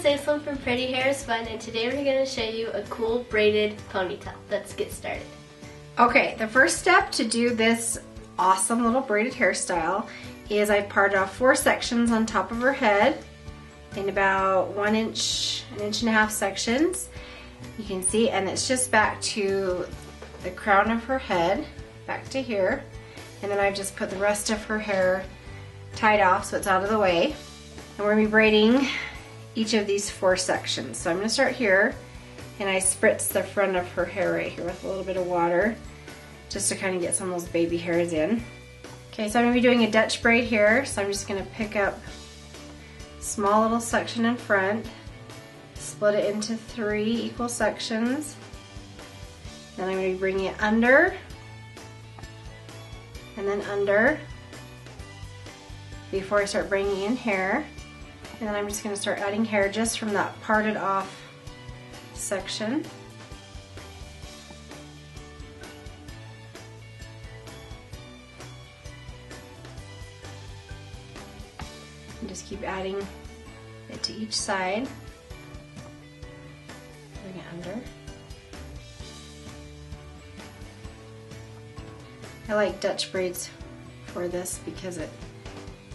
Aislinn from Pretty Hair is Fun, and today we're going to show you a cool braided ponytail. Let's get started. Okay, the first step to do this awesome little braided hairstyle is I've parted off 4 sections on top of her head in about 1 inch, 1.5 inch sections. You can see, and it's just back to the crown of her head, back to here. And then I've just put the rest of her hair tied off so it's out of the way. And we're going to be braiding each of these 4 sections. So I'm going to start here, and I spritz the front of her hair right here with a little bit of water just to kind of get some of those baby hairs in. Okay, so I'm going to be doing a Dutch braid here, so I'm just going to pick up a small little section in front, split it into 3 equal sections. Then I'm going to be bringing it under, and then under, before I start bringing in hair. And then I'm just going to start adding hair just from that parted off section. And just keep adding it to each side. Bring it under. I like Dutch braids for this because it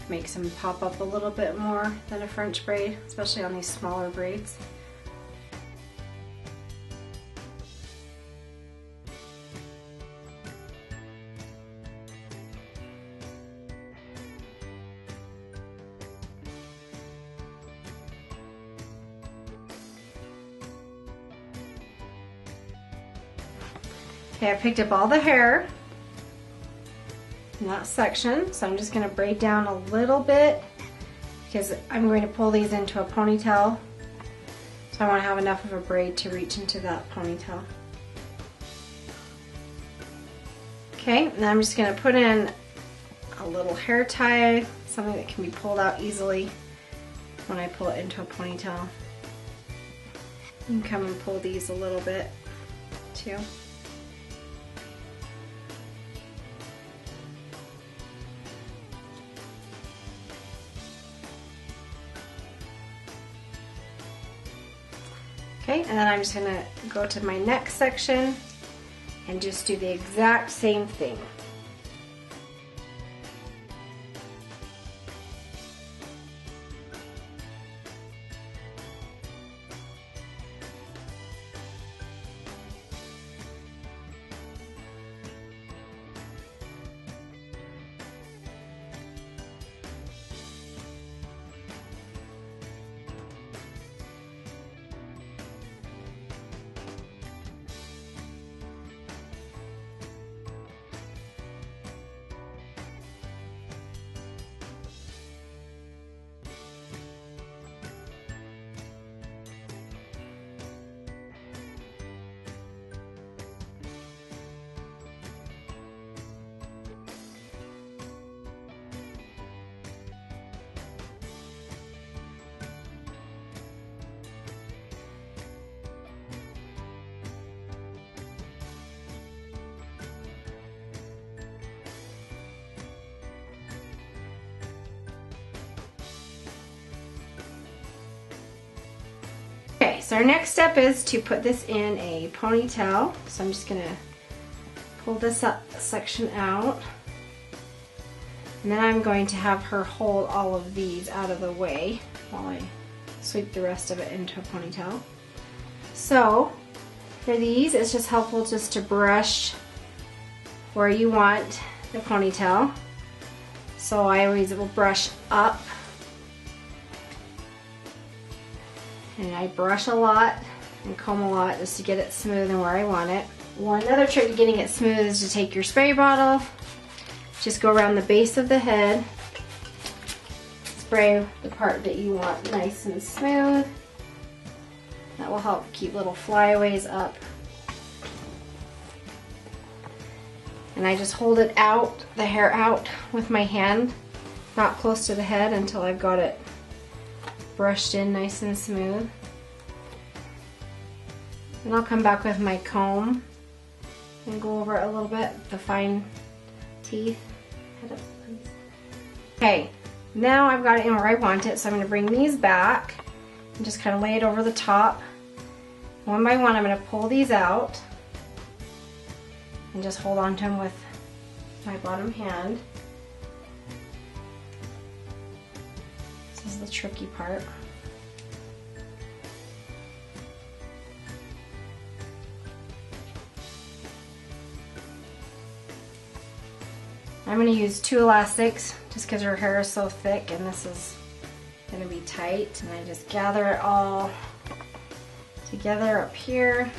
makes them pop up a little bit more than a French braid, especially on these smaller braids. Okay, I picked up all the hair in that section, so I'm just going to braid down a little bit because I'm going to pull these into a ponytail, so I want to have enough of a braid to reach into that ponytail. Okay, and I'm just going to put in a little hair tie, something that can be pulled out easily when I pull it into a ponytail. You can come and pull these a little bit too. Okay, and then I'm just going to go to my next section and just do the exact same thing. Okay, so our next step is to put this in a ponytail. So I'm just going to pull this up section out. And then I'm going to have her hold all of these out of the way while I sweep the rest of it into a ponytail. So for these, it's just helpful just to brush where you want the ponytail. So I always will brush up. And I brush a lot and comb a lot just to get it smooth and where I want it. One other trick to getting it smooth is to take your spray bottle, just go around the base of the head, spray the part that you want nice and smooth. That will help keep little flyaways up. And I just hold it out, the hair out with my hand, not close to the head, until I've got it brushed in nice and smooth. And I'll come back with my comb and go over it a little bit, the fine teeth. Okay, now I've got it in where I want it, so I'm going to bring these back. and just kind of lay it over the top. One by one, I'm going to pull these out and just hold on to them with my bottom hand. This is the tricky part. I'm going to use 2 elastics just because her hair is so thick and this is going to be tight. And I just gather it all together up here.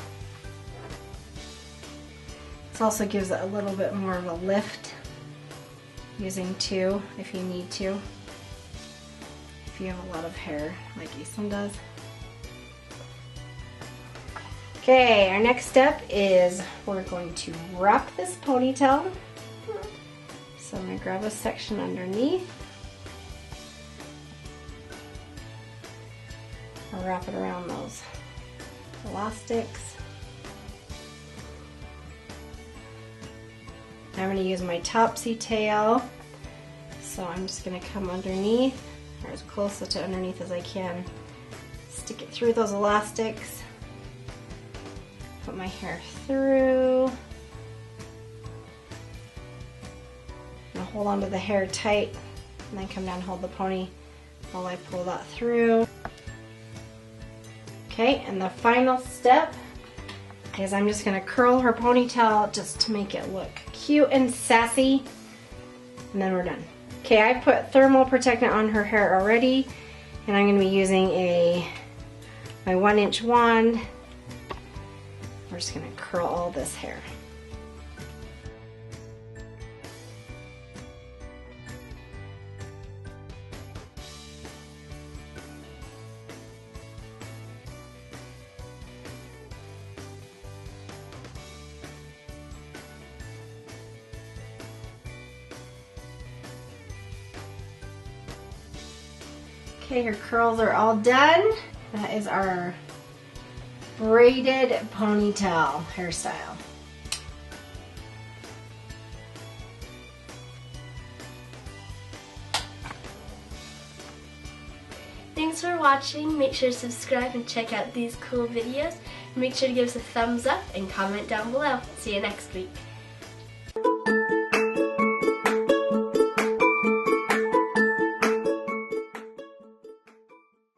This also gives it a little bit more of a lift, using 2 if you need to, if you have a lot of hair like Easton does. Okay, our next step is we're going to wrap this ponytail. So I'm going to grab a section underneath. I'll wrap it around those elastics. I'm going to use my Topsy tail. So I'm just going to come underneath, or as close to underneath as I can. Stick it through those elastics. Put my hair through. Hold onto the hair tight and then come down and hold the pony while I pull that through. Okay, and the final step is I'm just going to curl her ponytail just to make it look cute and sassy, and then we're done. Okay, I put thermal protectant on her hair already, and I'm going to be using my 1-inch wand. We're just going to curl all this hair. Okay, her curls are all done. That is our braided ponytail hairstyle. Thanks for watching. Make sure to subscribe and check out these cool videos. Make sure to give us a thumbs up and comment down below. See you next week.